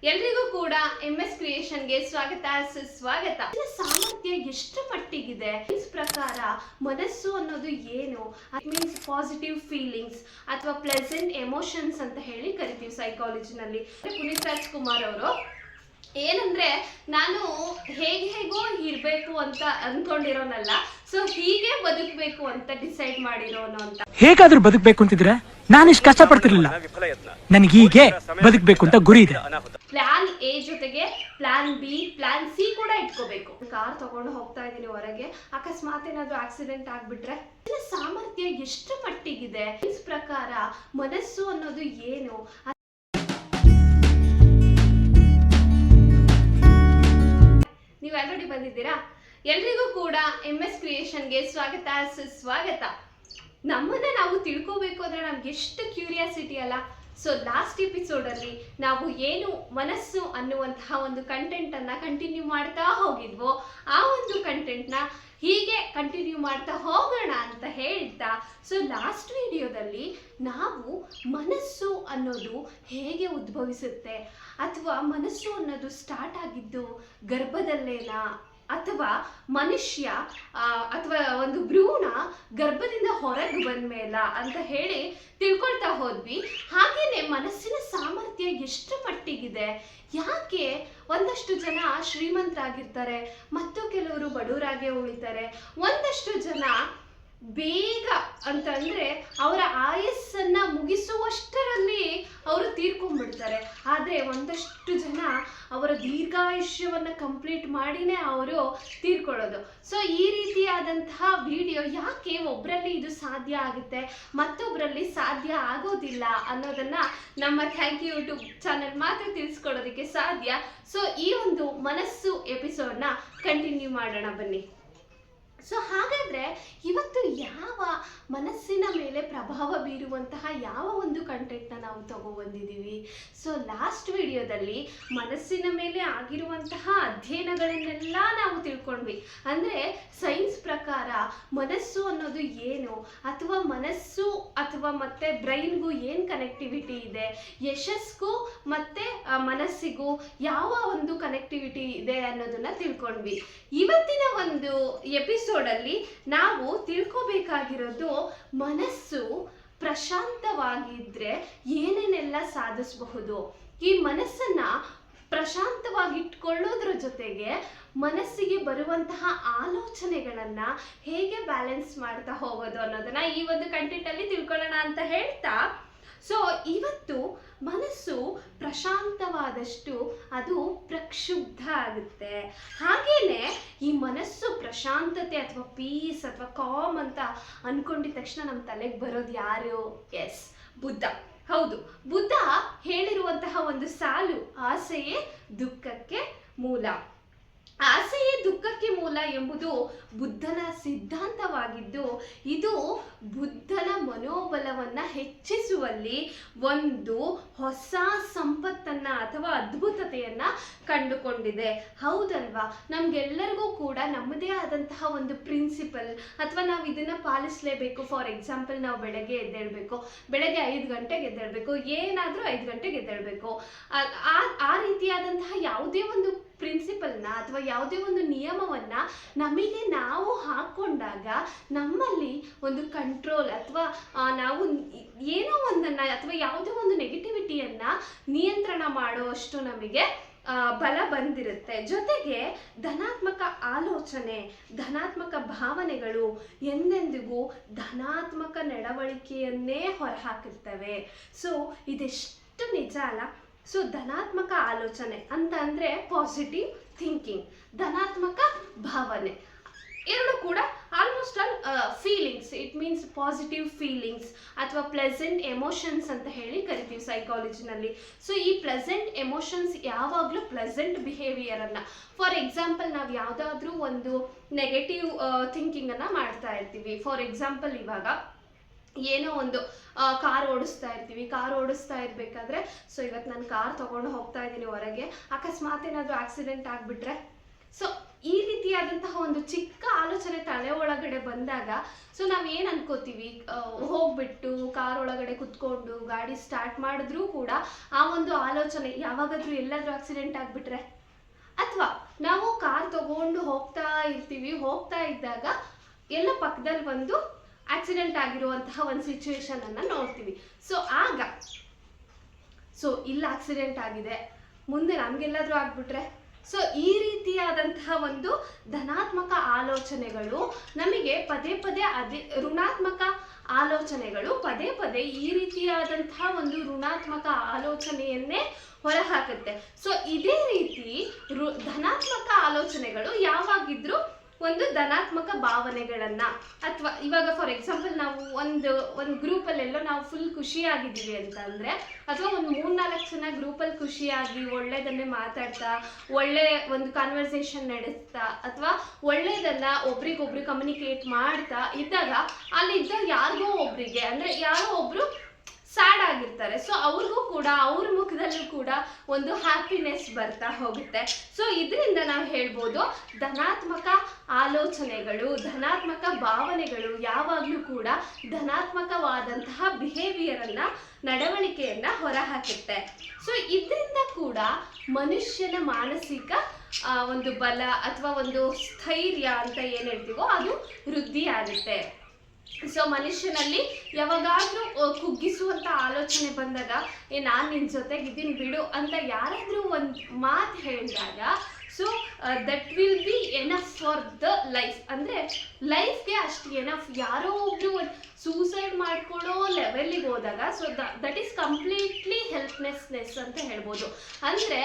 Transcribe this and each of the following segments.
ಎಲ್ರಿಗೂ ಕೂಡ MS ಕ್ರಿಯೇಷನ್ಗೆ ಸ್ವಾಗತ ಸುಸ್ವಾಗತ. ಸಾಮರ್ಥ್ಯ ಎಷ್ಟು ಮಟ್ಟಿಗಿದೆ ಪ್ರಕಾರ ಮನಸ್ಸು ಅನ್ನೋದು ಏನು, ಮೀನ್ಸ್ ಪಾಸಿಟಿವ್ ಫೀಲಿಂಗ್ಸ್ ಅಥವಾ ಪ್ಲೆಸೆಂಟ್ ಎಮೋಷನ್ಸ್ ಅಂತ ಹೇಳಿ ಕರಿತೀವಿ ಸೈಕಾಲಜಿನಲ್ಲಿ. ಪುನೀತ್ ರಾಜ್ಕುಮಾರ್ ಅವರು ಏನಂದ್ರೆ, ನಾನು ಹೇಗೋ ಇರಬೇಕು ಅಂತ ಅನ್ಕೊಂಡಿರೋನಲ್ಲ, ಸೊ ಹೀಗೆ ಬದುಕಬೇಕು ಅಂತ ಡಿಸೈಡ್ ಮಾಡಿರೋನು ಅಂತ. ಹೇಗಾದ್ರೂ ಬದುಕಬೇಕು ಅಂತಿದ್ರೆ ನಾನು ಇಷ್ಟು ಕಷ್ಟ ಪಡ್ತಿರ್ಲಿಲ್ಲ. ನನಗೆ ಹೀಗೆ ಬದುಕಬೇಕು ಅಂತ ಗುರಿ ಇದೆ. ಪ್ಲಾನ್ ಎ ಜೊತೆಗೆ ಪ್ಲಾನ್ ಬಿ, ಪ್ಲಾನ್ ಸಿ ಕೂಡ ಇಟ್ಕೋಬೇಕು. ಕಾರ್ ತಗೊಂಡು ಹೋಗ್ತಾ ಇದೀನಿ ಹೊರಗೆ, ಅಕಸ್ಮಾತ್ ಏನಾದ್ರು ಆಕ್ಸಿಡೆಂಟ್ ಆಗ್ಬಿಟ್ರೆ ಸಾಮರ್ಥ್ಯ ಎಷ್ಟು ಮಟ್ಟಿಗಿದೆ ಪ್ರಕಾರ ಮನಸ್ಸು ಅನ್ನೋದು ಏನು. ನೀವು ಆಲ್ರೆಡಿ ಬಂದಿದ್ದೀರಾ. ಎಲ್ರಿಗೂ ಕೂಡ MS ಕ್ರಿಯೇಷನ್ಗೆ ಸ್ವಾಗತ ಸುಸ್ವಾಗತ. ನಮ್ಮನ್ನ ನಾವು ತಿಳ್ಕೋಬೇಕು ಅಂದ್ರೆ ನಮ್ಗೆ ಎಷ್ಟು ಕ್ಯೂರಿಯಾಸಿಟಿ ಅಲ್ಲ. ಸೊ ಲಾಸ್ಟ್ ಎಪಿಸೋಡಲ್ಲಿ ನಾವು ಏನು ಮನಸ್ಸು ಅನ್ನುವಂತಹ ಒಂದು ಕಂಟೆಂಟ್ ಅನ್ನ ಕಂಟಿನ್ಯೂ ಮಾಡ್ತಾ ಹೋಗಿದ್ವೋ, ಆ ಒಂದು ಕಂಟೆಂಟ್ನ ಹೀಗೆ ಕಂಟಿನ್ಯೂ ಮಾಡ್ತಾ ಹೋಗೋಣ ಅಂತ ಹೇಳ್ತಾ, ಸೊ ಲಾಸ್ಟ್ ವಿಡಿಯೋದಲ್ಲಿ ನಾವು ಮನಸ್ಸು ಅನ್ನೋದು ಹೇಗೆ ಉದ್ಭವಿಸುತ್ತೆ, ಅಥವಾ ಮನಸ್ಸು ಅನ್ನೋದು ಸ್ಟಾರ್ಟ್ ಆಗಿದ್ದು ಗರ್ಭದಲ್ಲೇನಾ, ಅಥವಾ ಮನುಷ್ಯ ಅಥವಾ ಒಂದು ಭ್ರೂಣ ಗರ್ಭದಿಂದ ಹೊರಗೆ ಬಂದ್ಮೇಲ ಅಂತ ಹೇಳಿ ತಿಳ್ಕೊಳ್ತಾ ಹೋದ್ವಿ. ಹಾಗೇನೆ ಮನಸ್ಸಿನ ಸಾಮರ್ಥ್ಯ ಎಷ್ಟು ಮಟ್ಟಿಗಿದೆ, ಯಾಕೆ ಒಂದಷ್ಟು ಜನ ಶ್ರೀಮಂತರಾಗಿರ್ತಾರೆ ಮತ್ತು ಕೆಲವರು ಬಡವರಾಗೆ ಉಳಿತಾರೆ, ಒಂದಷ್ಟು ಜನ ಬೇಗ ಅಂತಂದ್ರೆ ಅವರ ಆಯಸ್ಸನ್ನ ಮುಗಿಸುವಷ್ಟರಲ್ಲಿ ಅವರು ತೀರ್ಕೊಂಡ್ಬಿಡ್ತಾರೆ, ಆದ್ರೆ ಒಂದಷ್ಟು ಜನ ಅವರ ದೀರ್ಘಾಯುಷ್ಯವನ್ನ ಕಂಪ್ಲೀಟ್ ಮಾಡಿನೇ ಅವರು ತೀರ್ಕೊಳ್ಳೋದು. ಸೊ ಈ ರೀತಿಯಾದಂತಹ ವಿಡಿಯೋ ಯಾಕೆ ಒಬ್ಬರಲ್ಲಿ ಇದು ಸಾಧ್ಯ ಆಗುತ್ತೆ ಮತ್ತೊಬ್ಬರಲ್ಲಿ ಸಾಧ್ಯ ಆಗೋದಿಲ್ಲ ಅನ್ನೋದನ್ನ ನಮ್ಮ ಥ್ಯಾಂಕ್ ಯು ಯೂಟ್ಯೂಬ್ ಚಾನೆಲ್ ಮಾತ್ರ ತಿಳಿಸ್ಕೊಡೋದಕ್ಕೆ ಸಾಧ್ಯ. ಸೊ ಈ ಒಂದು ಮನಸ್ಸು ಎಪಿಸೋಡ್ನ ಕಂಟಿನ್ಯೂ ಮಾಡೋಣ ಬನ್ನಿ. ಸೊ ಹಾಗಾದ್ರೆ ಇವತ್ತು ಯಾವ ಮನಸ್ಸಿನ ಮೇಲೆ ಪ್ರಭಾವ ಬೀರುವಂತಹ ಯಾವ ಒಂದು ಕಂಟೆಂಟ್ನ ನಾವು ತಗೊಬಂದಿದ್ದೀವಿ. ಸೊ ಲಾಸ್ಟ್ ವಿಡಿಯೋದಲ್ಲಿ ಮನಸ್ಸಿನ ಮೇಲೆ ಆಗಿರುವಂತಹ ಅಧ್ಯಯನಗಳನ್ನೆಲ್ಲ ನಾವು ತಿಳ್ಕೊಂಡ್ವಿ. ಅಂದರೆ ಸೈನ್ಸ್ ಪ್ರಕಾರ ಮನಸ್ಸು ಅನ್ನೋದು ಏನು, ಅಥವಾ ಮನಸ್ಸು ಅಥವಾ ಮತ್ತೆ ಬ್ರೈನ್ಗೂ ಏನು ಕನೆಕ್ಟಿವಿಟಿ ಇದೆ, ಯಶಸ್ಗೂ ಮತ್ತೆ ಮನಸ್ಸಿಗೂ ಯಾವ ಒಂದು ಕನೆಕ್ಟಿವಿಟಿ ಇದೆ ಅನ್ನೋದನ್ನ ತಿಳ್ಕೊಂಡ್ವಿ. ಇವತ್ತಿನ ಒಂದು ಎಪಿಸೋಡಲ್ಲಿ ನಾವು ತಿಳ್ಕೋಬೇಕಾಗಿರೋದು, ಮನಸ್ಸು ಪ್ರಶಾಂತವಾಗಿದ್ರೆ ಏನೇನೆಲ್ಲ ಸಾಧಿಸಬಹುದು, ಈ ಮನಸ್ಸನ್ನ ಪ್ರಶಾಂತವಾಗಿಟ್ಕೊಳ್ಳೋದ್ರ ಜೊತೆಗೆ ಮನಸ್ಸಿಗೆ ಬರುವಂತಹ ಆಲೋಚನೆಗಳನ್ನ ಹೇಗೆ ಬ್ಯಾಲೆನ್ಸ್ ಮಾಡ್ತಾ ಹೋಗೋದು ಅನ್ನೋದನ್ನ ಈ ಒಂದು ಕಂಟೆಂಟ್ ಅಲ್ಲಿ ತಿಳ್ಕೊಳ್ಳೋಣ ಅಂತ ಹೇಳ್ತಾ, ಸೊ ಇವತ್ತು ಮನಸ್ಸು ಪ್ರಶಾಂತವಾದಷ್ಟು ಅದು ಪ್ರಕ್ಷುಬ್ಧ ಆಗುತ್ತೆ. ಹಾಗೇನೆ ಈ ಮನಸ್ಸು ಪ್ರಶಾಂತತೆ ಅಥವಾ ಪೀಸ್ ಅಥವಾ ಕಾಮ್ ಅಂತ ಅನ್ಕೊಂಡಿದ ತಕ್ಷಣ ನಮ್ಮ ತಲೆಗೆ ಬರೋದು ಯಾರು? ಎಸ್, ಬುದ್ಧ. ಹೌದು, ಬುದ್ಧ ಹೇಳಿರುವಂತಹ ಒಂದು ಸಾಲು, ಆಸೆಯೇ ದುಃಖಕ್ಕೆ ಮೂಲ. ಆಸೆಯೇ ದುಃಖಕ್ಕೆ ಮೂಲ ಎಂಬುದು ಬುದ್ಧನ ಸಿದ್ಧಾಂತವಾಗಿದ್ದು, ಇದು ಬುದ್ಧನ ಮನೋಬಲವನ್ನ ಹೆಚ್ಚಿಸುವಲ್ಲಿ ಒಂದು ಹೊಸ ಸಂಪತ್ತನ್ನ ಅಥವಾ ಅದ್ಭುತತೆಯನ್ನ ಕಂಡುಕೊಂಡಿದೆ. ಹೌದಲ್ವಾ? ನಮ್ಗೆಲ್ಲರಿಗೂ ಕೂಡ ನಮ್ಮದೇ ಆದಂತಹ ಒಂದು ಪ್ರಿನ್ಸಿಪಲ್ ಅಥವಾ ನಾವು ಇದನ್ನ ಪಾಲಿಸಲೇಬೇಕು. ಫಾರ್ ಎಕ್ಸಾಂಪಲ್, ನಾವು ಬೆಳಗ್ಗೆ ಎದ್ದೇಳಬೇಕು, ಬೆಳಗ್ಗೆ 5 ಗಂಟೆಗೆ ಎದ್ದೇಳಬೇಕು, ಏನಾದರೂ 5 ಗಂಟೆಗೆ ಎದ್ದೇಳಬೇಕು. ಆ ರೀತಿಯಾದಂತಹ ಯಾವುದೇ ಒಂದು ಪ್ರಿನ್ಸಿಪಲ್ನ ಅಥವಾ ಯಾವುದೇ ಒಂದು ನಿಯಮವನ್ನ ನಮಗೆ ನಾವು ಹಾಕೊಂಡಾಗ ನಮ್ಮಲ್ಲಿ ಒಂದು ಕಂಟ್ರೋಲ್ ಅಥವಾ ನಾವು ಏನೋ ಒಂದನ್ನ ಅಥವಾ ಯಾವುದೇ ಒಂದು ನೆಗೆಟಿವಿಟಿಯನ್ನ ನಿಯಂತ್ರಣ ಮಾಡುವಷ್ಟು ನಮಗೆ ಬಲ ಬಂದಿರುತ್ತೆ. ಜೊತೆಗೆ ಧನಾತ್ಮಕ ಆಲೋಚನೆ, ಧನಾತ್ಮಕ ಭಾವನೆಗಳು ಎಂದೆಂದಿಗೂ ಧನಾತ್ಮಕ ನಡವಳಿಕೆಯನ್ನೇ ಹೊರಹಾಕಿರ್ತವೆ. ಸೊ ಇದೆಷ್ಟು ನಿಜ ಅಲ್ಲ? ಸೊ ಧನಾತ್ಮಕ ಆಲೋಚನೆ ಅಂತ ಅಂದರೆ ಪಾಸಿಟಿವ್ ಥಿಂಕಿಂಗ್, ಧನಾತ್ಮಕ ಭಾವನೆ ಎರಡು ಕೂಡ almost all feelings. It means positive feelings ಅಥವಾ ಪ್ಲೆಸೆಂಟ್ ಎಮೋಷನ್ಸ್ ಅಂತ ಹೇಳಿ ಕರಿತೀವಿ ಸೈಕಾಲಜಿನಲ್ಲಿ. ಸೊ ಈ ಪ್ಲೆಸೆಂಟ್ ಎಮೋಷನ್ಸ್ ಯಾವಾಗಲೂ ಪ್ಲೆಸೆಂಟ್ ಬಿಹೇವಿಯರನ್ನು, ಫಾರ್ ಎಕ್ಸಾಂಪಲ್ ನಾವು ಯಾವುದಾದ್ರೂ ಒಂದು ನೆಗೆಟಿವ್ ಥಿಂಕಿಂಗನ್ನು ಮಾಡ್ತಾ ಇರ್ತೀವಿ. ಫಾರ್ ಎಕ್ಸಾಂಪಲ್, ಇವಾಗ ಏನೋ ಒಂದು ಕಾರ್ ಓಡಿಸ್ತಾ ಇರಬೇಕಾದ್ರೆ, ಸೊ ಇವತ್ತು ನಾನು ಕಾರ್ ತೊಗೊಂಡು ಹೋಗ್ತಾ ಇದ್ದೀನಿ ಹೊರಗೆ, ಅಕಸ್ಮಾತ್ ಏನಾದರೂ ಆಕ್ಸಿಡೆಂಟ್ ಆಗಿಬಿಟ್ರೆ ಸೊ ಈ ರೀತಿಯಾದಂತಹ ಒಂದು ಚಿಕ್ಕ ಆಲೋಚನೆ ತಲೆ ಒಳಗಡೆ ಬಂದಾಗ ಸೊ ನಾವೇನು ಅನ್ಕೋತೀವಿ, ಹೋಗ್ಬಿಟ್ಟು ಕಾರ್ ಒಳಗಡೆ ಕುತ್ಕೊಂಡು ಗಾಡಿ ಸ್ಟಾರ್ಟ್ ಮಾಡಿದ್ರೂ ಕೂಡ ಆ ಒಂದು ಆಲೋಚನೆ ಯಾವಾಗಾದ್ರೂ ಎಲ್ಲಾದ್ರೂ ಆಕ್ಸಿಡೆಂಟ್ ಆಗಿಬಿಟ್ರೆ, ಅಥವಾ ನಾವು ಕಾರ್ ತಗೊಂಡು ಹೋಗ್ತಾ ಇರ್ತೀವಿ, ಹೋಗ್ತಾ ಇದ್ದಾಗ ಎಲ್ಲ ಪಕ್ಕದಲ್ಲಿ ಒಂದು ಆಕ್ಸಿಡೆಂಟ್ ಆಗಿರುವಂತಹ ಒಂದು ಸಿಚುವೇಶನ್ ಅನ್ನ ನೋಡ್ತೀವಿ. ಸೊ ಆಗ ಇಲ್ಲಿ ಆಕ್ಸಿಡೆಂಟ್ ಆಗಿದೆ, ಮುಂದೆ ನಮ್ಗೆಲ್ಲಾದ್ರೂ ಆಗ್ಬಿಟ್ರೆ, ಸೊ ಈ ರೀತಿಯಾದಂತಹ ಒಂದು ಧನಾತ್ಮಕ ಆಲೋಚನೆಗಳು ನಮಗೆ ಪದೇ ಪದೇ ಋಣಾತ್ಮಕ ಆಲೋಚನೆಗಳು ಪದೇ ಪದೇ ಈ ರೀತಿಯಾದಂತಹ ಒಂದು ಋಣಾತ್ಮಕ ಆಲೋಚನೆಯನ್ನೇ ಹೊರಹಾಕುತ್ತೆ. ಸೊ ಇದೇ ರೀತಿ ಧನಾತ್ಮಕ ಆಲೋಚನೆಗಳು ಯಾವಾಗಿದ್ರು ಒಂದು ಧನಾತ್ಮಕ ಭಾವನೆಗಳನ್ನ, ಅಥವಾ ಇವಾಗ ಫಾರ್ ಎಕ್ಸಾಂಪಲ್ ನಾವು ಒಂದು ಗ್ರೂಪಲ್ಲೆಲ್ಲೋ ನಾವು ಫುಲ್ ಖುಷಿಯಾಗಿದ್ದೀವಿ ಅಂತ ಅಂದ್ರೆ, ಅಥವಾ ಒಂದು 3-4 ಜನ ಗ್ರೂಪಲ್ಲಿ ಖುಷಿಯಾಗಿ ಒಳ್ಳೇದನ್ನೇ ಮಾತಾಡ್ತಾ ಒಳ್ಳೆ ಒಂದು ಕಾನ್ವರ್ಸೇಷನ್ ನಡೆಸ್ತಾ ಅಥವಾ ಒಳ್ಳೇದನ್ನ ಒಬ್ರಿಗೊಬ್ರು ಕಮ್ಯುನಿಕೇಟ್ ಮಾಡ್ತಾ ಇದ್ದಾಗ ಅಲ್ಲಿದ್ದ ಯಾರಿಗೋ ಒಬ್ರಿಗೆ ಅಂದ್ರೆ ಯಾರೋ ಒಬ್ರು ಸ್ಯಾಡ್ ಆಗಿರ್ತಾರೆ. ಸೊ ಅವ್ರಿಗೂ ಕೂಡ ಅವ್ರ ಮುಖದಲ್ಲೂ ಕೂಡ ಒಂದು ಹ್ಯಾಪಿನೆಸ್ ಬರ್ತಾ ಹೋಗುತ್ತೆ. ಸೊ ಇದರಿಂದ ನಾವು ಹೇಳ್ಬೋದು ಧನಾತ್ಮಕ ಆಲೋಚನೆಗಳು, ಧನಾತ್ಮಕ ಭಾವನೆಗಳು ಯಾವಾಗಲೂ ಕೂಡ ಧನಾತ್ಮಕವಾದಂತಹ ಬಿಹೇವಿಯರನ್ನ, ನಡವಳಿಕೆಯನ್ನ ಹೊರಹಾಕುತ್ತೆ. ಸೊ ಇದರಿಂದ ಕೂಡ ಮನುಷ್ಯನ ಮಾನಸಿಕ ಒಂದು ಬಲ ಅಥವಾ ಒಂದು ಸ್ಥೈರ್ಯ ಅಂತ ಏನು ಹೇಳ್ತೀವೋ ಅದು ವೃದ್ಧಿ ಆಗುತ್ತೆ. ಸೊ ಮನುಷ್ಯನಲ್ಲಿ ಯಾವಾಗಾದ್ರೂ ಕುಗ್ಗಿಸುವಂತ ಆಲೋಚನೆ ಬಂದಾಗ ನಾನು ನಿನ್ ಜೊತೆಗಿದ್ದೀನಿ ಬಿಡು ಅಂತ ಯಾರಾದ್ರೂ ಒಂದು ಮಾತು ಹೇಳಿದಾಗ so that will be enough for the life. ಅಂದ್ರೆ ಲೈಫ್ಗೆ ಅಷ್ಟು ಎನಫ್. ಯಾರೋ ಒಬ್ರು ಒಂದು ಸೂಸೈಡ್ ಮಾಡ್ಕೊಳ್ಳೋ ಲೆವೆಲ್ಗೆ ಹೋದಾಗ so that is completely helplessness ಅಂತ ಹೇಳ್ಬೋದು. ಅಂದ್ರೆ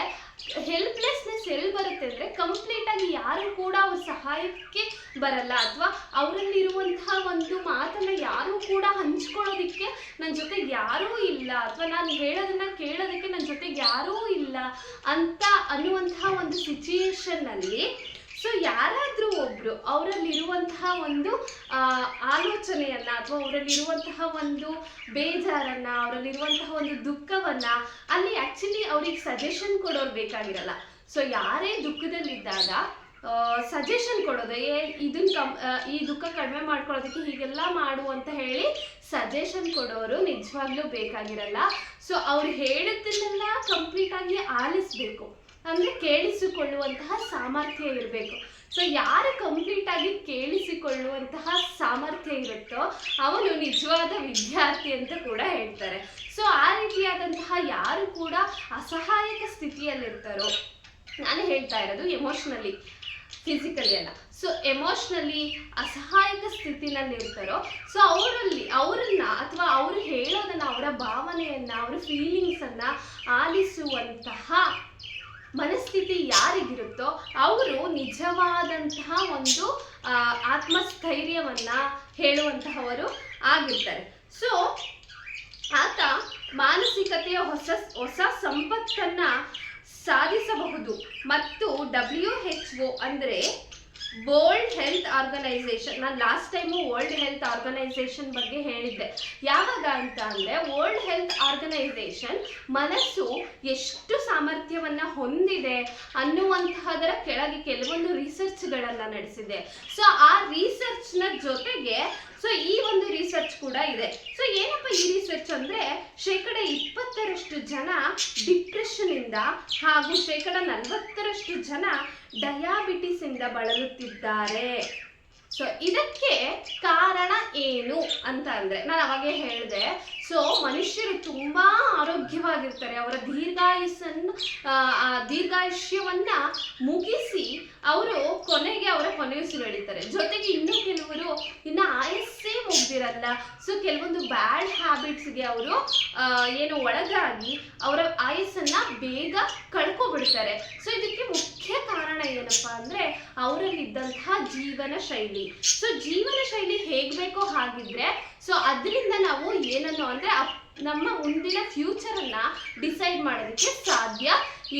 ಹೆಲ್ಪ್ಲೆಸ್ನೆಸ್ ಎಲ್ಲಿ ಬರುತ್ತೆ ಅಂದ್ರೆ ಕಂಪ್ಲೀಟ್ ಆಗಿ ಯಾರು ಕೂಡ ಅವ್ರ ಸಹಾಯಕ್ಕೆ ಬರಲ್ಲ, ಅಥವಾ ಅವರಲ್ಲಿರುವಂತಹ ಒಂದು ಮಾತನ್ನ ಯಾರು ಕೂಡ ಹಂಚ್ಕೊಳ್ಳೋದಿಕ್ಕೆ ನನ್ನ ಜೊತೆಗೆ ಯಾರೂ ಇಲ್ಲ, ಅಥವಾ ನಾನು ಹೇಳೋದನ್ನ ಕೇಳೋದಕ್ಕೆ ನನ್ನ ಜೊತೆಗೆ ಯಾರೂ ಇಲ್ಲ ಅಂತ ಅನ್ನುವಂತಹ ಒಂದು ಸಿಚುಯೇಷನ್ ಅಲ್ಲಿ ಸೊ ಯಾರಾದ್ರೂ ಒಬ್ರು ಅವರಲ್ಲಿರುವಂತಹ ಒಂದು ಆಲೋಚನೆಯನ್ನ ಅಥವಾ ಅವರಲ್ಲಿರುವಂತಹ ಒಂದು ಬೇಜಾರನ್ನ, ಅವರಲ್ಲಿರುವಂತಹ ಒಂದು ದುಃಖವನ್ನ ಅಲ್ಲಿ ಆಕ್ಚುಲಿ ಅವ್ರಿಗೆ ಸಜೆಷನ್ ಕೊಡೋರು ಬೇಕಾಗಿರಲ್ಲ. ಸೊ ಯಾರೇ ದುಃಖದಲ್ಲಿದ್ದಾಗ ಸಜೆಷನ್ ಕೊಡೋದು, ಈ ದುಃಖ ಕಡಿಮೆ ಮಾಡ್ಕೊಳ್ಳೋದಕ್ಕೆ ಹೀಗೆಲ್ಲ ಮಾಡು ಅಂತ ಹೇಳಿ ಸಜೆಷನ್ ಕೊಡೋರು ನಿಜವಾಗ್ಲೂ ಬೇಕಾಗಿರಲ್ಲ. ಸೊ ಅವ್ರು ಹೇಳಿದ್ದನ್ನೆಲ್ಲ ಕಂಪ್ಲೀಟ್ ಆಗಿ ಆಲಿಸ್ಬೇಕು, ಅಂದ್ರೆ ಕೇಳಿಸಿಕೊಳ್ಳುವಂತಹ ಸಾಮರ್ಥ್ಯ ಇರಬೇಕು. ಸೊ ಯಾರು ಕಂಪ್ಲೀಟ್ ಆಗಿ ಕೇಳಿಸಿಕೊಳ್ಳುವಂತಹ ಸಾಮರ್ಥ್ಯ ಇರುತ್ತೋ ಅವನು ನಿಜವಾದ ವಿದ್ಯಾರ್ಥಿ ಅಂತ ಕೂಡ ಹೇಳ್ತಾರೆ. ಸೊ ಆ ರೀತಿಯಾದಂತಹ ಯಾರು ಕೂಡ ಅಸಹಾಯಕ ಸ್ಥಿತಿಯಲ್ಲಿರ್ತಾರೋ, ನಾನು ಹೇಳ್ತಾ ಇರೋದು ಎಮೋಷ್ನಲಿ, ಫಿಸಿಕಲಿ ಅಲ್ಲ, ಸೊ ಎಮೋಷ್ನಲಿ ಅಸಹಾಯಕ ಸ್ಥಿತಿನಲ್ಲಿ ಇರ್ತಾರೋ ಸೊ ಅವರನ್ನ ಅಥವಾ ಅವರು ಹೇಳೋದನ್ನ, ಅವರ ಭಾವನೆಯನ್ನ, ಅವರ ಫೀಲಿಂಗ್ಸ್ ಅನ್ನ ಆಲಿಸುವಂತಹ ಮನಸ್ಥಿತಿ ಯಾರಿಗಿರುತ್ತೋ ಅವರು ನಿಜವಾದಂತಹ ಒಂದು ಆತ್ಮಸ್ಥೈರ್ಯವನ್ನ ಹೇಳುವಂತಹವರು ಆಗಿರ್ತಾರೆ. ಸೊ ಆತ ಮಾನಸಿಕತೆಯ ಹೊಸ ಸಂಪತ್ತನ್ನ ಸಾಧಿಸಬಹುದು. ಮತ್ತು WHO ಅಂದ್ರೆ ವರ್ಲ್ಡ್ ಹೆಲ್ತ್ ಆರ್ಗನೈಸೇಷನ್, ನಾನು last time world health organisation ಬಗ್ಗೆ ಹೇಳಿದ್ದೆ. ಯಾವಾಗ ಅಂತ ಅಂದರೆ ವರ್ಲ್ಡ್ ಹೆಲ್ತ್ ಆರ್ಗನೈಸೇಷನ್ ಮನಸ್ಸು ಎಷ್ಟು ಸಾಮರ್ಥ್ಯವನ್ನ ಹೊಂದಿದೆ ಅನ್ನುವಂತಹದರ ಕೆಳಗೆ ಕೆಲವೊಂದು ರಿಸರ್ಚ್ಗಳನ್ನು ನಡೆಸಿದೆ. ಸೊ ಆ ರಿಸರ್ಚ್ನ ಜೊತೆಗೆ ಸೊ ಈ ಒಂದು ರಿಸರ್ಚ್ ಕೂಡ ಇದೆ. ಸೊ ಏನಪ್ಪ ಈ ರಿಸರ್ಚ್ ಅಂದ್ರೆ 20% ಜನ ಡಿಪ್ರೆಷನ್ ಇಂದ ಹಾಗೂ 40% ಜನ ಡಯಾಬಿಟಿಸ್ ಇಂದ ಬಳಲುತ್ತಿದ್ದಾರೆ. ಸೊ ಇದಕ್ಕೆ ಕಾರಣ ಏನು ಅಂತ ಅಂದ್ರೆ ನಾನು ಅವಾಗೇ ಹೇಳಿದೆ. ಸೊ ಮನುಷ್ಯರು ತುಂಬಾ ಆರೋಗ್ಯವಾಗಿರ್ತಾರೆ, ಅವರ ದೀರ್ಘಾಯುಷ್ಯವನ್ನ ಮುಗಿಸಿ ಅವರು ಕೊನೆಗೆ ಅವರ ಕೊನೆಯುಸಿರೆಳಿತಾರೆ. ಜೊತೆಗೆ ಇನ್ನೂ ಕೆಲವರು ಇನ್ನ ಆಯಸ್ಸೇ ಮುಗ್ದಿರಲ್ಲ. ಸೊ ಕೆಲವೊಂದು ಬ್ಯಾಡ್ ಹ್ಯಾಬಿಟ್ಸ್ಗೆ ಅವರು ಏನು ಒಳಗಾಗಿ ಅವರ ಆಯಸ್ಸನ್ನ ಬೇಗ ಕಳ್ಕೊಬಿಡ್ತಾರೆ. ಸೊ ಇದಕ್ಕೆ ಮುಖ್ಯ ಕಾರಣ ಏನಪ್ಪಾ ಅಂದ್ರೆ ಅವರಲ್ಲಿದ್ದಂತಹ ಜೀವನ ಶೈಲಿ. ಸೊ ಜೀವನ ಶೈಲಿ ಹೇಗ್ ಬೇಕೋ ಹಾಗಿದ್ರೆ ಸೊ ಅದರಿಂದ ನಾವು ಏನನ್ನು ಅಂದ್ರೆ ನಮ್ಮ ಮುಂದಿನ ಫ್ಯೂಚರ್ ಅನ್ನ ಡಿಸೈಡ್ ಮಾಡೋದಕ್ಕೆ ಸಾಧ್ಯ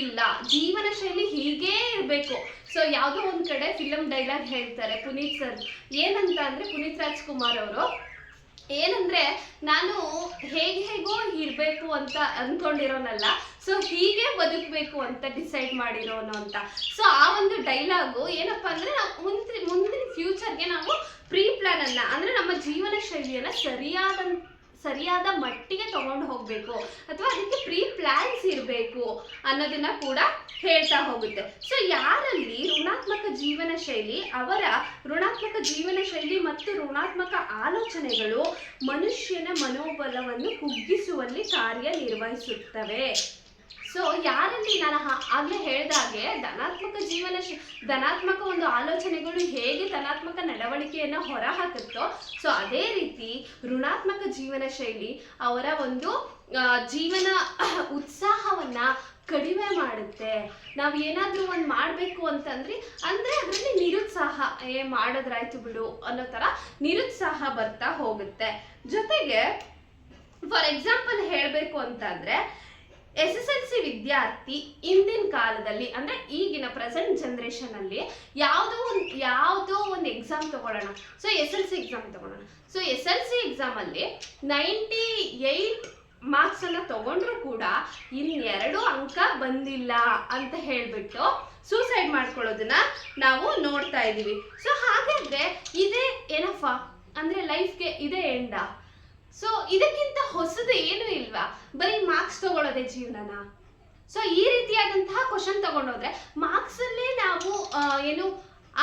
ಇಲ್ಲ. ಜೀವನ ಶೈಲಿ ಹೀಗೇ ಇರಬೇಕು. ಸೊ ಯಾವುದೋ ಒಂದ್ ಕಡೆ ಫಿಲಂ ಡೈಲಾಗ್ ಹೇಳ್ತಾರೆ ಪುನೀತ್ ಸರ್, ಏನಂತ ಅಂದ್ರೆ ಪುನೀತ್ ರಾಜ್ಕುಮಾರ್ ಅವರು ಏನಂದ್ರೆ ನಾನು ಹೇಗೋ ಇರಬೇಕು ಅಂತ ಅಂದ್ಕೊಂಡಿರೋನಲ್ಲ, ಸೊ ಹೀಗೆ ಬದುಕಬೇಕು ಅಂತ ಡಿಸೈಡ್ ಮಾಡಿರೋನು ಅಂತ. ಸೊ ಆ ಒಂದು ಡೈಲಾಗು ಏನಪ್ಪಾ ಅಂದ್ರೆ ನಾವು ಮುಂದಿನ ಫ್ಯೂಚರ್ಗೆ ನಾವು ಪ್ರೀ ಪ್ಲಾನ್ ಅನ್ನ ಅಂದ್ರೆ ನಮ್ಮ ಜೀವನ ಶೈಲಿಯನ್ನ ಸರಿಯಾದ ಮಟ್ಟಿಗೆ ತಗೊಂಡು ಹೋಗ್ಬೇಕು ಅಥವಾ ಅದಕ್ಕೆ ಪ್ರೀ ಪ್ಲಾನ್ಸ್ ಇರಬೇಕು ಅನ್ನೋದನ್ನ ಕೂಡ ಹೇಳ್ತಾ ಹೋಗುತ್ತೆ. ಸೊ ಯಾರಲ್ಲಿ ಋಣಾತ್ಮಕ ಜೀವನ ಶೈಲಿ, ಅವರ ಋಣಾತ್ಮಕ ಜೀವನ ಶೈಲಿ ಮತ್ತು ಋಣಾತ್ಮಕ ಆಲೋಚನೆಗಳು ಮನುಷ್ಯನ ಮನೋಬಲವನ್ನು ಕುಗ್ಗಿಸುವಲ್ಲಿ ಕಾರ್ಯನಿರ್ವಹಿಸುತ್ತವೆ. ಸೊ ಯಾರಲ್ಲಿ ನಾನು ಆಗ್ಲೇ ಹೇಳ್ದಾಗೆ ಧನಾತ್ಮಕ ಒಂದು ಆಲೋಚನೆಗಳು ಹೇಗೆ ಧನಾತ್ಮಕ ನಡವಳಿಕೆಯನ್ನು ಹೊರ ಹಾಕುತ್ತೋ, ಸೊ ಅದೇ ರೀತಿ ಋಣಾತ್ಮಕ ಜೀವನ ಶೈಲಿ ಅವರ ಒಂದು ಜೀವನ ಉತ್ಸಾಹವನ್ನ ಕಡಿಮೆ ಮಾಡುತ್ತೆ. ನಾವು ಏನಾದ್ರೂ ಒಂದು ಮಾಡಬೇಕು ಅಂದ್ರೆ ಅದರಲ್ಲಿ ನಿರುತ್ಸಾಹ, ಮಾಡೋದ್ರಾಯ್ತು ಬಿಡು ಅನ್ನೋ ತರ ನಿರುತ್ಸಾಹ ಬರ್ತಾ ಹೋಗುತ್ತೆ. ಜೊತೆಗೆ ಫಾರ್ ಎಕ್ಸಾಂಪಲ್ ಹೇಳ್ಬೇಕು ಅಂತಂದ್ರೆ SSLC ವಿದ್ಯಾರ್ಥಿ ಇಂದಿನ ಕಾಲದಲ್ಲಿ ಅಂದ್ರೆ ಈಗಿನ ಪ್ರೆಸೆಂಟ್ ಜನರೇಷನ್ ಅಲ್ಲಿ ಯಾವುದೋ ಒಂದು ಎಕ್ಸಾಮ್ ತಗೊಳ್ಳೋಣ. ಸೊ SLC ಎಕ್ಸಾಮ್ ತಗೊಳ್ಳೋಣ. ಸೊ SLC ಎಕ್ಸಾಮ್ ಅಲ್ಲಿ 98 ಮಾರ್ಕ್ಸ್ ಅನ್ನ ತಗೊಂಡ್ರು ಕೂಡ 2 ಅಂಕ ಬಂದಿಲ್ಲ ಅಂತ ಹೇಳ್ಬಿಟ್ಟು ಸೂಸೈಡ್ ಮಾಡ್ಕೊಳ್ಳೋದನ್ನ ನಾವು ನೋಡ್ತಾ ಇದೀವಿ. ಸೊ ಹಾಗಾದ್ರೆ ಇದೇ ಏನಪ್ಪ ಅಂದ್ರೆ ಲೈಫ್ಗೆ ಇದೇ ಎಂಡ? ಸೊ ಇದಕ್ಕಿಂತ ಹೊಸದು ಏನು ಇಲ್ವಾ? ಬರೀ ಮಾರ್ಕ್ಸ್ ತಗೊಳ್ಳೋದೇ ಜೀವನನ? ಸೊ ಈ ರೀತಿಯಾದಂತಹ ಕ್ವಶನ್ ತಗೊಂಡೋದ್ರೆ ಮಾರ್ಕ್ಸ್ ಅಲ್ಲೇ ನಾವು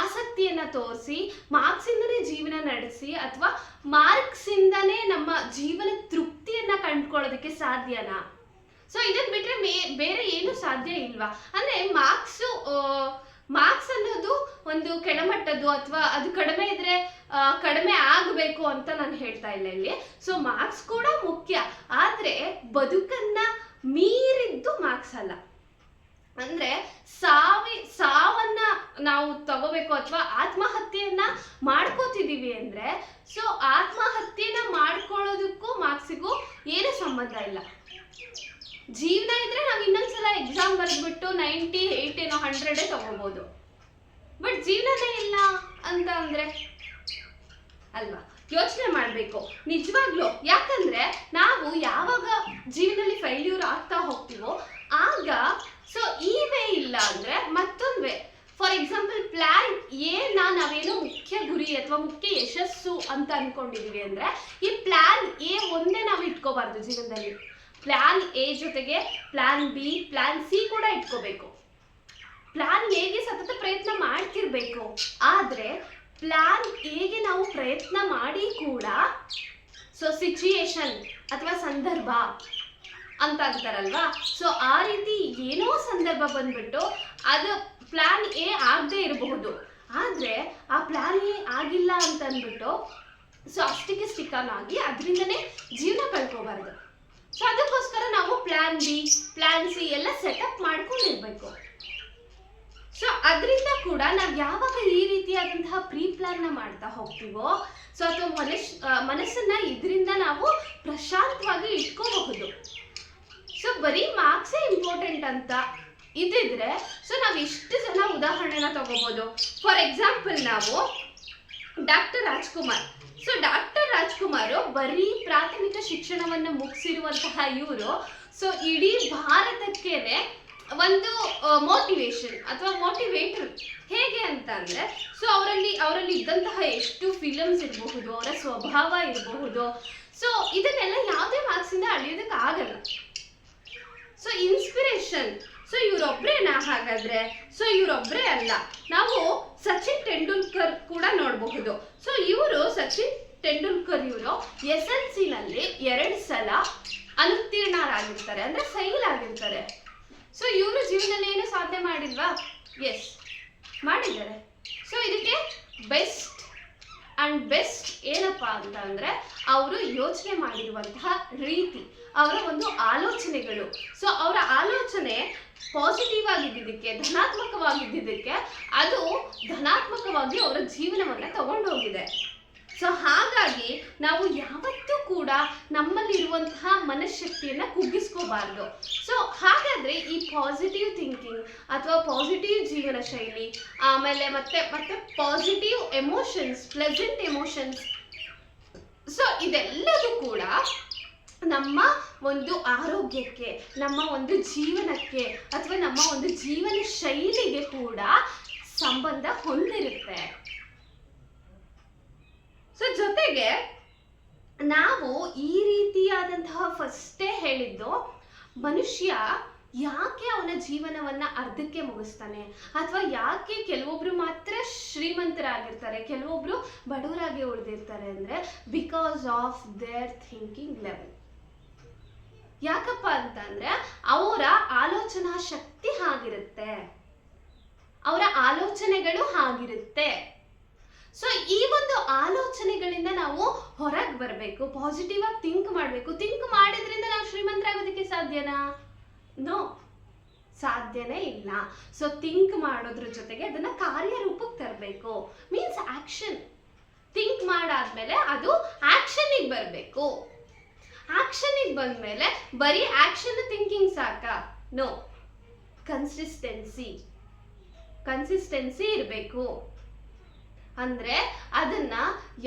ಆಸಕ್ತಿಯನ್ನ ತೋರಿಸಿ ಮಾರ್ಕ್ಸ್ ಇಂದನೇ ಜೀವನ ನಡೆಸಿ ಅಥವಾ ಮಾರ್ಕ್ಸ್ ಇಂದನೇ ನಮ್ಮ ಜೀವನ ತೃಪ್ತಿಯನ್ನ ಕಂಡುಕೊಳ್ಳೋದಕ್ಕೆ ಸಾಧ್ಯನಾ? ಸೊ ಇದನ್ನ ಬಿಟ್ರೆ ಬೇರೆ ಏನು ಸಾಧ್ಯ ಇಲ್ವಾ? ಅಂದ್ರೆ ಮಾರ್ಕ್ಸ್ ಅನ್ನೋದು ಒಂದು ಕೆಳಮಟ್ಟದ್ದು ಅಥವಾ ಅದು ಕಡಿಮೆ ಇದ್ರೆ ಕಡಿಮೆ ಆಗಬೇಕು ಅಂತ ನಾನು ಹೇಳ್ತಾ ಇಲ್ಲ ಇಲ್ಲಿ. ಸೊ ಮಾರ್ಕ್ಸ್ ಕೂಡ ಮುಖ್ಯ, ಆದ್ರೆ ಬದುಕನ್ನ ಮೀರಿದ್ದು ಮಾರ್ಕ್ಸ್ ಅಲ್ಲ. ಅಂದ್ರೆ ಸಾವನ್ನ ನಾವು ತಗೋಬೇಕು ಅಥವಾ ಆತ್ಮಹತ್ಯೆಯನ್ನ ಮಾಡ್ಕೋತಿದೀವಿ ಅಂದ್ರೆ ಸೊ ಆತ್ಮಹತ್ಯೆನ ಮಾಡ್ಕೊಳ್ಳೋದಕ್ಕೂ ಮಾರ್ಕ್ಸಿಗೂ ಏನು ಸಂಬಂಧ ಇಲ್ಲ. ಜೀವನ ಇದ್ರೆ ನಾವು ಇನ್ನೊಂದ್ಸಲ ಎಕ್ಸಾಮ್ ಬರೆದ್ಬಿಟ್ಟು 98 ಏನೋ 100 ತಗೋಬಹುದು. ಬಟ್ ಜೀವನನೇ ಇಲ್ಲ ಅಂತ ಅಂದ್ರೆ ಅಲ್ವಾ? ಯೋಚನೆ ಮಾಡ್ಬೇಕು ನಿಜವಾಗ್ಲೂ. ಯಾಕಂದ್ರೆ ನಾವು ಯಾವಾಗ ಜೀವನದಲ್ಲಿ ಫೇಲ್ಯೂರ್ ಆಗ್ತಾ ಹೋಗ್ತೀವೋ ಆಗ ಸೊ ಈ ವೇ ಇಲ್ಲ ಅಂದ್ರೆ ಮತ್ತೊಂದು way. For example plan A ನಾವೇನೋ ಮುಖ್ಯ ಗುರಿ ಅಥವಾ ಮುಖ್ಯ ಯಶಸ್ಸು ಅಂತ ಅನ್ಕೊಂಡಿದೀವಿ ಅಂದ್ರೆ ಈ ಪ್ಲಾನ್ ಎ ಒಂದೇ ನಾವು ಇಟ್ಕೋಬಾರ್ದು ಜೀವನದಲ್ಲಿ. ಪ್ಲಾನ್ ಎ ಜೊತೆಗೆ ಪ್ಲಾನ್ ಬಿ, ಪ್ಲಾನ್ ಸಿ ಕೂಡ ಇಟ್ಕೋಬೇಕು. ಪ್ಲಾನ್ ಎಗೆ ಸತತ ಪ್ರಯತ್ನ ಮಾಡ್ತಿರ್ಬೇಕು. ಆದ್ರೆ ಪ್ಲಾನ್ ಎಗೆ ನಾವು ಪ್ರಯತ್ನ ಮಾಡಿ ಕೂಡ ಸೊ ಸಿಚುಯೇಷನ್ ಅಥವಾ ಸಂದರ್ಭ ಅಂತ ಅಂತಾರಲ್ವಾ, ಸೊ ಆ ರೀತಿ ಏನೋ ಸಂದರ್ಭ ಬಂದ್ಬಿಟ್ಟು ಅದು ಪ್ಲಾನ್ ಎ ಆಗದೆ ಇರಬಹುದು. ಆದ್ರೆ ಆ ಪ್ಲಾನ್ ಎ ಆಗಿಲ್ಲ ಅಂತ ಅಂದ್ಬಿಟ್ಟು ಸೊ ಅಷ್ಟಕ್ಕೆ ಸ್ಟಿಕ್ ಆನ್ ಆಗಿ ಅದರಿಂದನೇ ಜೀವನ ಕಳ್ಕೋಬಾರ್ದು. ಸೊ ಅದಕ್ಕೋಸ್ಕರ ನಾವು ಪ್ಲಾನ್ ಬಿ, ಪ್ಲಾನ್ ಸಿ ಎಲ್ಲ ಸೆಟಪ್ ಮಾಡ್ಕೊಂಡಿರ್ಬೇಕು. ಸೊ ಅದರಿಂದ ಕೂಡ ನಾವು ಯಾವಾಗ ಈ ರೀತಿಯಾದಂತಹ ಪ್ರೀ ಪ್ಲಾನ್ ನ ಮಾಡ್ತಾ ಹೋಗ್ತೀವೋ ಸೊ ಅಥವಾ ಮನಸ್ಸನ್ನ ಇದರಿಂದ ನಾವು ಪ್ರಶಾಂತವಾಗಿ ಇಟ್ಕೋಬಹುದು. ಸೊ ಬರೀ ಮಾರ್ಕ್ಸೇ ಇಂಪಾರ್ಟೆಂಟ್ ಅಂತ ಇದ್ದಿದ್ರೆ ಸೊ ನಾವು ಎಷ್ಟು ಜನ ಉದಾಹರಣೆನ ತಗೋಬಹುದು. ಫಾರ್ ಎಕ್ಸಾಂಪಲ್ ನಾವು doctor Rajkumar. So doctor Rajkumar ಬರೀ ಪ್ರಾಥಮಿಕ ಶಿಕ್ಷಣವನ್ನು ಮುಗಿಸಿರುವಂತಹ ಇವರು ಸೊ ಇಡೀ ಭಾರತಕ್ಕೇನೆ ಒಂದು ಮೋಟಿವೇಶನ್ ಅಥವಾ ಮೋಟಿವೇಟರ್. ಹೇಗೆ ಅಂತ ಅಂದ್ರೆ ಸೊ ಅವರಲ್ಲಿ ಇದ್ದಂತಹ ಎಷ್ಟು ಫಿಲಮ್ಸ್ ಇರಬಹುದು, ಅವರ ಸ್ವಭಾವ ಇರಬಹುದು, ಸೊ ಇದನ್ನೆಲ್ಲ ಯಾವುದೇ ಮಾರ್ಕ್ಸ್ ಇಂದ ಅಳಿಯೋದಕ್ಕೆ ಆಗಲ್ಲ. So inspiration. ಸೊ ಇವರೊಬ್ರೇನಾ ಹಾಗಾದ್ರೆ? ಸೊ ಇವರೊಬ್ರೇ ಅಲ್ಲ, ನಾವು ಸಚಿನ್ ತೆಂಡೂಲ್ಕರ್ ಕೂಡ ನೋಡಬಹುದು. ಸೊ ಸಚಿನ್ ತೆಂಡೂಲ್ಕರ್ ಇವರು SLC ನಲ್ಲಿ 2 ಸಲ ಅನುತ್ತೀರ್ಣರಾಗಿರ್ತಾರೆ, ಅಂದ್ರೆ ಫೇಲ್ ಆಗಿರ್ತಾರೆ. ಸೊ ಇವರು ಜೀವನದಲ್ಲಿ ಏನು ಸಾಧನೆ ಮಾಡಿಲ್ವಾ? ಎಸ್ ಮಾಡಿದ್ದಾರೆ. ಸೊ ಇದಕ್ಕೆ ಬೆಸ್ಟ್ ಏನಪ್ಪಾ ಅಂತ ಅಂದ್ರೆ ಅವರು ಯೋಚನೆ ಮಾಡಿರುವಂತಹ ರೀತಿ, ಅವರ ಒಂದು ಆಲೋಚನೆಗಳು. ಸೊ ಅವರ ಆಲೋಚನೆ ಪಾಸಿಟಿವ್ ಆಗಿದ್ದಕ್ಕೆ, ಧನಾತ್ಮಕವಾಗಿದ್ದಕ್ಕೆ ಅದು ಧನಾತ್ಮಕವಾಗಿ ಅವರ ಜೀವನವನ್ನ ತಗೊಂಡು ಹೋಗಿದೆ. ಸೊ ಹಾಗಾಗಿ ನಾವು ಯಾವತ್ತೂ ಕೂಡ ನಮ್ಮಲ್ಲಿರುವಂತಹ ಮನಃಶಕ್ತಿಯನ್ನ ಕುಗ್ಗಿಸ್ಕೋಬಾರ್ದು. ಸೊ ಹಾಗಾದ್ರೆ ಈ ಪಾಸಿಟಿವ್ ಥಿಂಕಿಂಗ್ ಅಥವಾ ಪಾಸಿಟಿವ್ ಜೀವನ ಶೈಲಿ, ಆಮೇಲೆ ಮತ್ತೆ positive emotions, pleasant emotions, so ಇದೆಲ್ಲದೂ ಕೂಡ ನಮ್ಮ ಒಂದು ಆರೋಗ್ಯಕ್ಕೆ, ನಮ್ಮ ಒಂದು ಜೀವನಕ್ಕೆ ಅಥವಾ ನಮ್ಮ ಒಂದು ಜೀವನ ಶೈಲಿಗೆ ಕೂಡ ಸಂಬಂಧ ಹೊಂದಿರುತ್ತೆ. ಸೊ ಜೊತೆಗೆ ನಾವು ಈ ರೀತಿಯಾದಂತಹ ಫಸ್ಟೇ ಹೇಳಿದ್ದು, ಮನುಷ್ಯ ಯಾಕೆ ಅವನ ಜೀವನವನ್ನ ಅರ್ಧಕ್ಕೆ ಮುಗಿಸ್ತಾನೆ, ಅಥವಾ ಯಾಕೆ ಕೆಲವೊಬ್ರು ಮಾತ್ರ ಶ್ರೀಮಂತರಾಗಿರ್ತಾರೆ, ಕೆಲವೊಬ್ರು ಬಡವರಾಗಿ ಉಳಿದಿರ್ತಾರೆ ಅಂದ್ರೆ because of their thinking level. ಯಾಕಪ್ಪ ಅಂತಂದ್ರೆ ಅವರ ಆಲೋಚನಾ ಶಕ್ತಿ ಹಾಗಿರುತ್ತೆ, ಅವರ ಆಲೋಚನೆಗಳು ಹಾಗಿರುತ್ತೆ. ಸೊ ಈ ಒಂದು ಆಲೋಚನೆಗಳಿಂದ ನಾವು ಹೊರಗೆ ಬರಬೇಕು, ಪಾಸಿಟಿವ್ ಆಗಿ ಥಿಂಕ್ ಮಾಡಬೇಕು. ಥಿಂಕ್ ಮಾಡಿದ್ರಿಂದ ನಾವು ಶ್ರೀಮಂತರಾಗೋದಕ್ಕೆ ಸಾಧ್ಯನಾ? ನೋ, ಸಾಧ್ಯನೇ ಇಲ್ಲ. ಸೊ ಥಿಂಕ್ ಮಾಡೋದ್ರ ಜೊತೆಗೆ ಅದನ್ನ ಕಾರ್ಯರೂಪಕ್ಕೆ ತರಬೇಕು, ಮೀನ್ಸ್ ಆಕ್ಷನ್. ಥಿಂಕ್ ಮಾಡಾದ್ಮೇಲೆ ಅದು ಆಕ್ಷನ್ಗೆ ಬರಬೇಕು. ಆಕ್ಷನ್ಗೆ ಬಂದ್ಮೇಲೆ ಬರೀ ಆಕ್ಷನ್ ಥಿಂಕಿಂಗ್ ಸಾಕ? ನೋ, ಕನ್ಸಿಸ್ಟೆನ್ಸಿ ಇರಬೇಕು. ಅಂದ್ರೆ ಅದನ್ನ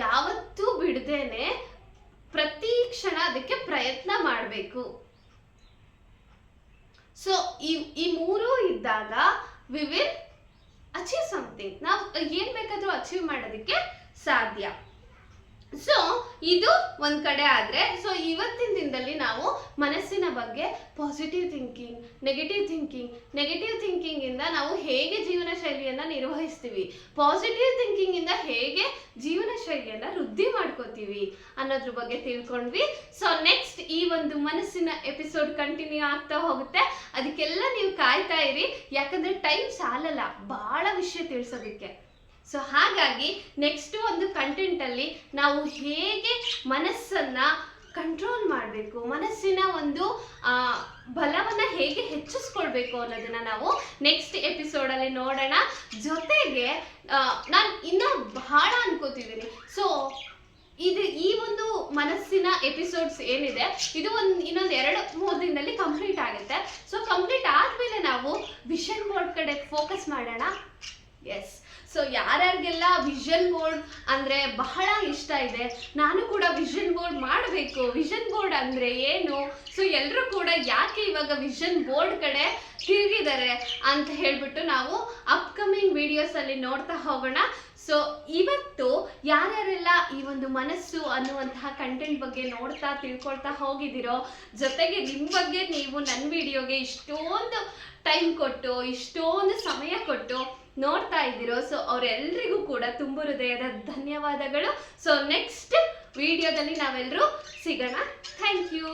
ಯಾವತ್ತೂ ಬಿಡದೇನೆ ಪ್ರತಿ ಕ್ಷಣ ಅದಕ್ಕೆ ಪ್ರಯತ್ನ ಮಾಡಬೇಕು. ಸೊ ಈ ಮೂರೂ ಇದ್ದಾಗ ವಿ ವಿಲ್ ಅಚೀವ್ ಸಮಥಿಂಗ್. ನಾವು ಏನ್ ಬೇಕಾದ್ರೂ ಅಚೀವ್ ಮಾಡೋದಕ್ಕೆ ಸಾಧ್ಯ. ಸೊ ಇದು ಒಂದ್ ಕಡೆ ಆದ್ರೆ, ಸೊ ಇವತ್ತಿನ ದಿನದಲ್ಲಿ ನಾವು ಮನಸ್ಸಿನ ಬಗ್ಗೆ ಪಾಸಿಟಿವ್ ಥಿಂಕಿಂಗ್, ನೆಗೆಟಿವ್ ಥಿಂಕಿಂಗ್ ಇಂದ ನಾವು ಹೇಗೆ ಜೀವನ ಶೈಲಿಯನ್ನ ನಿರ್ವಹಿಸ್ತೀವಿ, ಪಾಸಿಟಿವ್ ಥಿಂಕಿಂಗ್ ಇಂದ ಹೇಗೆ ಜೀವನ ಶೈಲಿಯನ್ನ ವೃದ್ಧಿ ಮಾಡ್ಕೋತೀವಿ ಅನ್ನೋದ್ರ ಬಗ್ಗೆ ತಿಳ್ಕೊಂಡ್ವಿ. ಸೊ ನೆಕ್ಸ್ಟ್ ಈ ಒಂದು ಮನಸ್ಸಿನ ಎಪಿಸೋಡ್ ಕಂಟಿನ್ಯೂ ಆಗ್ತಾ ಹೋಗುತ್ತೆ. ಅದಕ್ಕೆಲ್ಲ ನೀವು ಕಾಯ್ತಾ ಇರಿ, ಯಾಕಂದ್ರೆ ಟೈಮ್ ಸಾಲಲ್ಲ ಬಹಳ ವಿಷಯ ತಿಳಿಸೋದಕ್ಕೆ. ಸೊ ಹಾಗಾಗಿ ನೆಕ್ಸ್ಟ್ ಒಂದು ಕಂಟೆಂಟ್ ಅಲ್ಲಿ ನಾವು ಹೇಗೆ ಮನಸ್ಸನ್ನ ಕಂಟ್ರೋಲ್ ಮಾಡಬೇಕು, ಮನಸ್ಸಿನ ಒಂದು ಬಲವನ್ನ ಹೇಗೆ ಹೆಚ್ಚಿಸ್ಕೊಳ್ಬೇಕು ಅನ್ನೋದನ್ನ ನಾವು ನೆಕ್ಸ್ಟ್ ಎಪಿಸೋಡ್ ಅಲ್ಲಿ ನೋಡೋಣ. ಜೊತೆಗೆ ನಾನು ಇನ್ನೂ ಬಹಳ ಅನ್ಕೋತಿದ್ದೀನಿ. ಸೊ ಈ ಒಂದು ಮನಸ್ಸಿನ ಎಪಿಸೋಡ್ಸ್ ಏನಿದೆ, ಇದು ಇನ್ನೊಂದು 2-3 ದಿನದಲ್ಲಿ ಕಂಪ್ಲೀಟ್ ಆಗುತ್ತೆ. ಸೊ ಕಂಪ್ಲೀಟ್ ಆದ್ಮೇಲೆ ನಾವು ವಿಷನ್ ಬೋರ್ಡ್ ಕಡೆ ಫೋಕಸ್ ಮಾಡೋಣ. ಎಸ್, ಸೊ ಯಾರ್ಯಾರಿಗೆಲ್ಲ ವಿಷನ್ ಬೋರ್ಡ್ ಅಂದ್ರೆ ಬಹಳ ಇಷ್ಟ ಇದೆ, ನಾನು ಕೂಡ ವಿಷನ್ ಬೋರ್ಡ್ ಮಾಡಬೇಕು, ವಿಷನ್ ಬೋರ್ಡ್ ಅಂದ್ರೆ ಏನು, ಸೊ ಎಲ್ಲರೂ ಕೂಡ ಯಾಕೆ ಇವಾಗ ವಿಷನ್ ಬೋರ್ಡ್ ಕಡೆ ತಿರುಗಿದ್ದಾರೆ ಅಂತ ಹೇಳ್ಬಿಟ್ಟು ನಾವು ಅಪ್ಕಮಿಂಗ್ ವಿಡಿಯೋಸ್ ಅಲ್ಲಿ ನೋಡ್ತಾ ಹೋಗೋಣ. ಸೊ ಇವತ್ತು ಯಾರ್ಯಾರೆಲ್ಲ ಈ ಒಂದು ಮನಸ್ಸು ಅನ್ನುವಂತಹ ಕಂಟೆಂಟ್ ಬಗ್ಗೆ ನೋಡ್ತಾ ತಿಳ್ಕೊಳ್ತಾ ಹೋಗಿದ್ದೀರೋ, ಜೊತೆಗೆ ನಿಮ್ಮ ಬಗ್ಗೆ ನೀವು ನನ್ನ ವಿಡಿಯೋಗೆ ಇಷ್ಟೊಂದು ಟೈಮ್ ಕೊಟ್ಟು, ಇಷ್ಟೊಂದು ಸಮಯ ಕೊಟ್ಟು ನೋಡ್ತಾ ಇದ್ದೀರೋ, ಸೊ ಅವರೆಲ್ಲರಿಗೂ ಕೂಡ ತುಂಬ ಹೃದಯದ ಧನ್ಯವಾದಗಳು. ಸೊ ನೆಕ್ಸ್ಟ್ ವಿಡಿಯೋದಲ್ಲಿ ನಾವೆಲ್ಲರೂ ಸಿಗೋಣ. Thank you.